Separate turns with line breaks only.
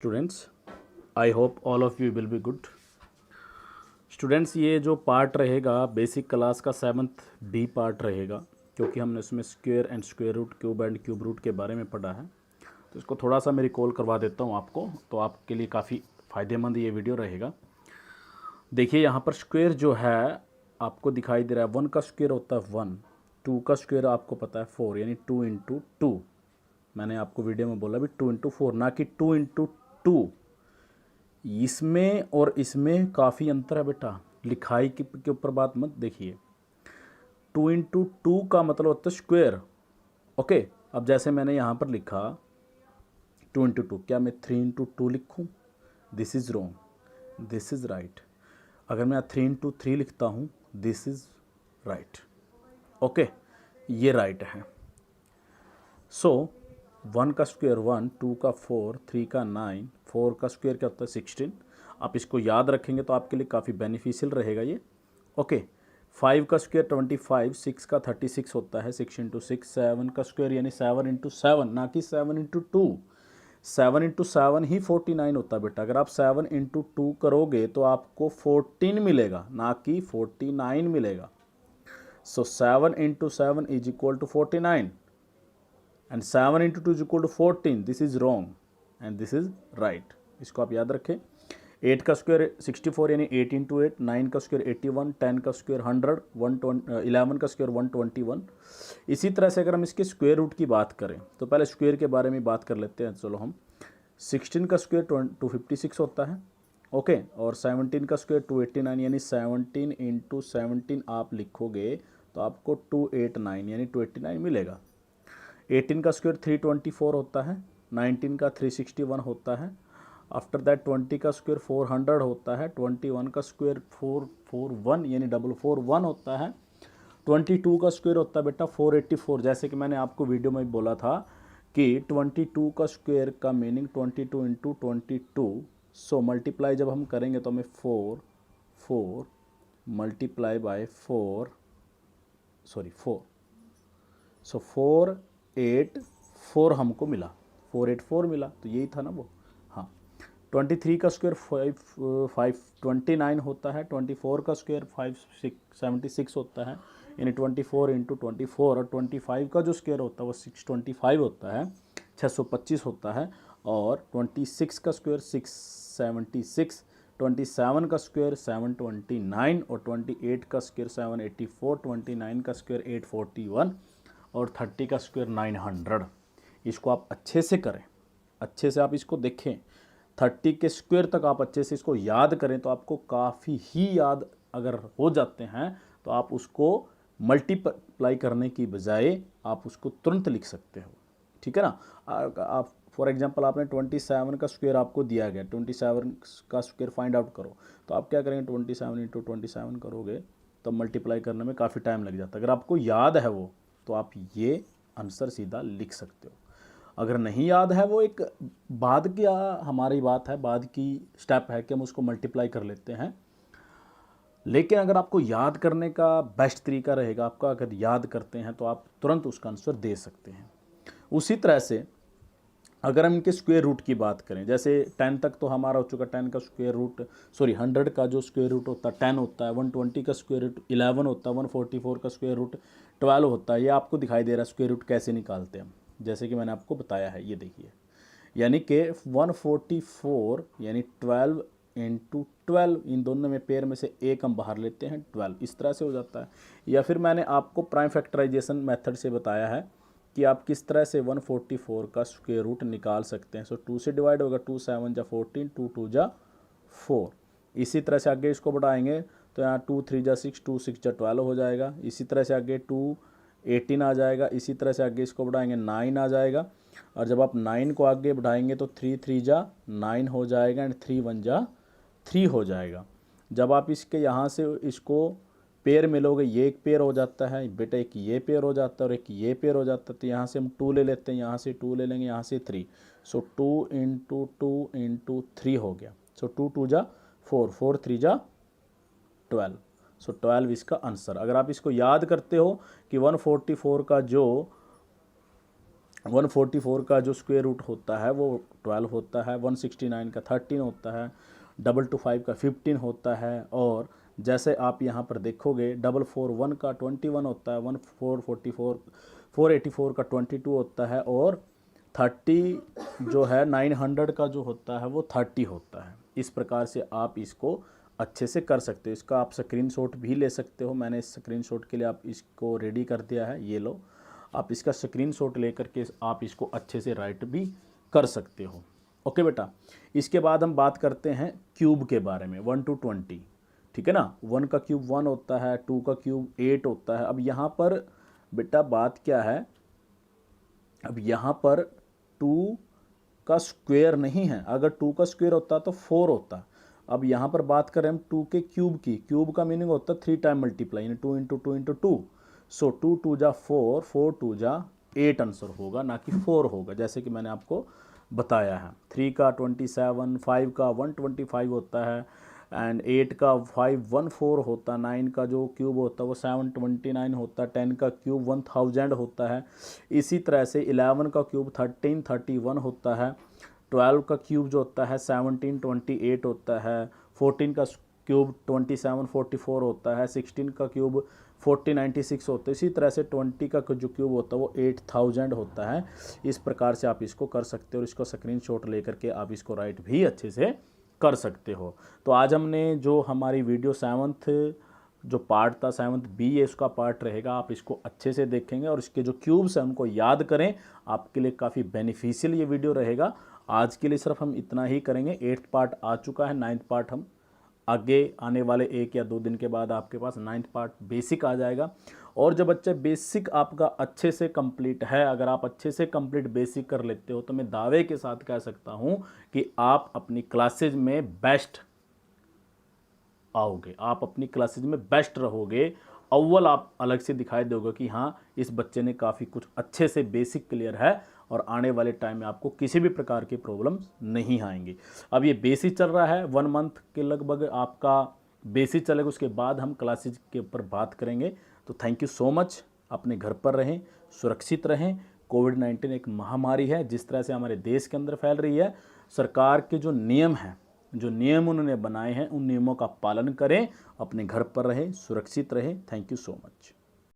Students, I hope all of you will be good. Students, ये जो part रहेगा basic class का 7th D part रहेगा, क्योंकि हमने उसमें square and square root, cube and cube root के बारे में पढ़ा है। तो इसको थोड़ा सा मैं रिकॉल करवा देता हूँ आपको, तो आपके लिए काफ़ी फ़ायदेमंद ये वीडियो रहेगा। देखिए, यहाँ पर स्क्वायर जो है आपको दिखाई दे रहा है, 1 का स्क्वायर होता है 1, 2 का स्क्वायर आपको पता है 4, यानी 2 इंटू 2। मैंने आपको वीडियो में बोला भी 2 इंटू 4, ना कि 2 इंटू 2। इसमें और इसमें काफ़ी अंतर है बेटा, लिखाई के ऊपर बात मत देखिए। 2 इंटू 2 का मतलब होता है स्क्वायर। ओके, अब जैसे मैंने यहाँ पर लिखा 2 इंटू 2, क्या मैं 3 इंटू 2 लिखूँ? This is wrong, this is right. अगर मैं 3 इंटू 3 लिखता हूँ, दिस इज़ राइट। ओके, ये राइट है। सो 1 का स्क्वायर 1, 2 का 4, 3 का 9, 4 का स्क्वायर क्या होता है 16। आप इसको याद रखेंगे तो आपके लिए काफ़ी बेनिफिशियल रहेगा ये। ओके, 5 का स्क्वायर 25, 6 का 36 होता है, 6 इंटू 6। 7 का स्क्वायर यानी 7 इंटू 7, ना कि 7 इंटू 2। 7 इंटू 7 ही 49 होता है बेटा। अगर आप 7 इंटू 2 करोगे तो आपको 14 मिलेगा, ना कि 49 मिलेगा। So 7 into 7 is equal to 49 and 7 into 2 is equal to 14। This is wrong and this is right. इसको आप याद रखें। 8 का स्क्वायर 64 यानी 8 इंटू 8। 9 का स्क्वायर 81, 10 का स्क्वायर 100, 11 का स्क्वायर 121। इसी तरह से अगर हम इसके स्क्वायर रूट की बात करें तो पहले स्क्वायर के बारे में बात कर लेते हैं। चलो हम 16 का स्क्वायर 256 होता है। ओके, और 17 का स्क्वायर 289, यानी 17 इंटू 17 आप लिखोगे तो आपको 289 यानी 289 मिलेगा। 18 का स्क्वायर 324 होता है। 19 का 361 होता है। आफ्टर दैट 20 का स्क्वायर 400 होता है। 21 का स्क्वायर 441 यानी 441 होता है। 22 का स्क्वायर होता है बेटा 484। जैसे कि मैंने आपको वीडियो में बोला था कि 22 का स्क्वायर का मीनिंग 22 इंटू 22। सो मल्टीप्लाई जब हम करेंगे तो हमें 4 मल्टीप्लाई बाय 4 सो 484 हमको मिला, 484 मिला, तो यही था ना वो। हाँ, 23 का स्क्वायर 529 होता है। 24 का स्क्वायर 576 होता है, यानी 24 इंटू 24। और 25 का जो स्क्वायर होता है वो 625 होता है, 625 होता है। और 26 का स्क्वायर 676। 27 का स्क्वायर 729 और 28 का स्क्वायर 784। 29 का स्क्वायर 841 और 30 का स्क्वायर 900। इसको आप अच्छे से करें, अच्छे से आप इसको देखें। 30 के स्क्वायर तक आप अच्छे से इसको याद करें तो आपको काफ़ी ही याद अगर हो जाते हैं तो आप उसको मल्टीप्लाई करने की बजाय आप उसको तुरंत लिख सकते हो। ठीक है ना। आप फॉर एग्जांपल आपने 27 का स्क्वायर आपको दिया गया, 27 का स्क्वायर फाइंड आउट करो, तो आप क्या करेंगे 27 इंटू 27 करोगे तो मल्टीप्लाई करने में काफ़ी टाइम लग जाता है। अगर आपको याद है वो तो आप ये आंसर सीधा लिख सकते हो। अगर नहीं याद है वो एक बाद की हमारी बात है, बाद की स्टेप है कि हम उसको मल्टीप्लाई कर लेते हैं। लेकिन अगर आपको याद करने का बेस्ट तरीका रहेगा, आपका अगर याद करते हैं तो आप तुरंत उसका आंसर दे सकते हैं। उसी तरह से अगर हम इनके स्क्वायर रूट की बात करें, जैसे 10 तक तो हमारा हो चुका, 10 का स्क्वायर रूट 100 का जो स्क्वायर रूट होता है 10 होता है। 120 का स्क्वायर रूट 11 होता है। 144 का स्क्वायर रूट 12 होता है। ये आपको दिखाई दे रहा है स्क्वायर रूट कैसे निकालते हैं, जैसे कि मैंने आपको बताया है। ये देखिए, यानी कि 144 यानी 12 इंटू 12, इन दोनों में पेयर में से एक हम बाहर लेते हैं 12, इस तरह से हो जाता है। या फिर मैंने आपको प्राइम फैक्टराइजेशन मेथड से बताया है कि आप किस तरह से 144 का स्क्वायर रूट निकाल सकते हैं। सो 2 से डिवाइड होगा, 2 7 जा 14, 2 2 जा 4। इसी तरह से आगे इसको बढ़ाएंगे तो यहाँ 2 3 जा 6, 2 6 जा 12 हो जाएगा। इसी तरह से आगे 2 18 आ जाएगा। इसी तरह से आगे इसको बढ़ाएंगे 9 आ जाएगा। और जब आप 9 को आगे बढ़ाएंगे तो 3 3 जा 9 हो जाएगा एंड 3 1 जा 3 हो जाएगा। जब आप इसके यहाँ से इसको पेयर मिलोगे, ये एक पेयर हो जाता है बेटा, एक ये पेयर हो जाता है और एक ये पेयर हो जाता है। तो यहाँ से हम 2 ले लेते हैं, यहाँ से 2 ले लेंगे, यहाँ से 3। सो 2 इंटू 2 इंटू 3 हो गया। सो 2 2 जा 4, 4 3 जा 12। सो 12 इसका आंसर। अगर आप इसको याद करते हो कि 144 का जो 144 का जो स्क्वायर रूट होता है वो 12 होता है, 169 का 13 होता है, 225 का 15 होता है, और जैसे आप यहाँ पर देखोगे 441 का 21 होता है, 484 का 22 होता है, और 30 जो है 900 का जो होता है वो 30 होता है। इस प्रकार से आप इसको अच्छे से कर सकते हो। इसका आप स्क्रीनशॉट भी ले सकते हो, मैंने इस स्क्रीनशॉट के लिए आप इसको रेडी कर दिया है, ये लो। आप इसका स्क्रीनशॉट लेकर के आप इसको अच्छे से राइट भी कर सकते हो। ओके बेटा, इसके बाद हम बात करते हैं क्यूब के बारे में, 1 to 20, ठीक है ना। 1 का क्यूब 1 होता है, 2 का क्यूब 8 होता है। अब यहाँ पर बेटा बात क्या है, अब यहाँ पर 2 का स्क्वायर नहीं है, अगर 2 का स्क्वायर होता तो 4 होता। अब यहाँ पर बात करें हम 2 के क्यूब की, क्यूब का मीनिंग होता है 3 टाइम मल्टीप्लाई, यानी 2 इंटू 2 इंटू 2। सो 2 2 जा 4, 4 2 जा 8 आंसर होगा, ना कि 4 होगा, जैसे कि मैंने आपको बताया है। 3 का 27, 5 का 125 होता है, एंड 8 का 514 होता है, 9 का जो क्यूब होता है वो 729 होता है, 10 का क्यूब 1000 होता है। इसी तरह से 11 का क्यूब 1331 होता है, 12 का क्यूब जो होता है 1728 होता है, 14 का क्यूब 2744 होता है, 16 का क्यूब 4096 होता है। इसी तरह से 20 का जो क्यूब होता है वो 8000 होता है। इस प्रकार से आप इसको कर सकते हो, और इसको स्क्रीनशॉट लेकर के आप इसको राइट भी अच्छे से कर सकते हो। तो आज हमने जो हमारी वीडियो 7th जो पार्ट था, 7th बी है, उसका पार्ट रहेगा, आप इसको अच्छे से देखेंगे और इसके जो क्यूब्स हैं उनको याद करें, आपके लिए काफ़ी बेनिफिशियल ये वीडियो रहेगा। आज के लिए सिर्फ हम इतना ही करेंगे। 8th पार्ट आ चुका है, 9th पार्ट हम आगे आने वाले 1 या 2 दिन के बाद आपके पास 9th पार्ट बेसिक आ जाएगा। और जब बच्चे बेसिक आपका अच्छे से कंप्लीट है, अगर आप अच्छे से कंप्लीट बेसिक कर लेते हो, तो मैं दावे के साथ कह सकता हूं कि आप अपनी क्लासेज में बेस्ट आओगे, आप अपनी क्लासेज में बेस्ट रहोगे। अव्वल आप अलग से दिखाई दोगे कि हाँ, इस बच्चे ने काफ़ी कुछ अच्छे से बेसिक क्लियर है, और आने वाले टाइम में आपको किसी भी प्रकार की प्रॉब्लम्स नहीं आएंगी। अब ये बेसिक चल रहा है, 1 मंथ के लगभग आपका बेसिक चलेगा, उसके बाद हम क्लासेज के ऊपर बात करेंगे। तो थैंक यू सो मच। अपने घर पर रहें, सुरक्षित रहें। कोविड-19 एक महामारी है, जिस तरह से हमारे देश के अंदर फैल रही है, सरकार के जो नियम हैं, जो नियम उन्होंने बनाए हैं, उन नियमों का पालन करें, अपने घर पर रहें, सुरक्षित रहें। Thank you so much.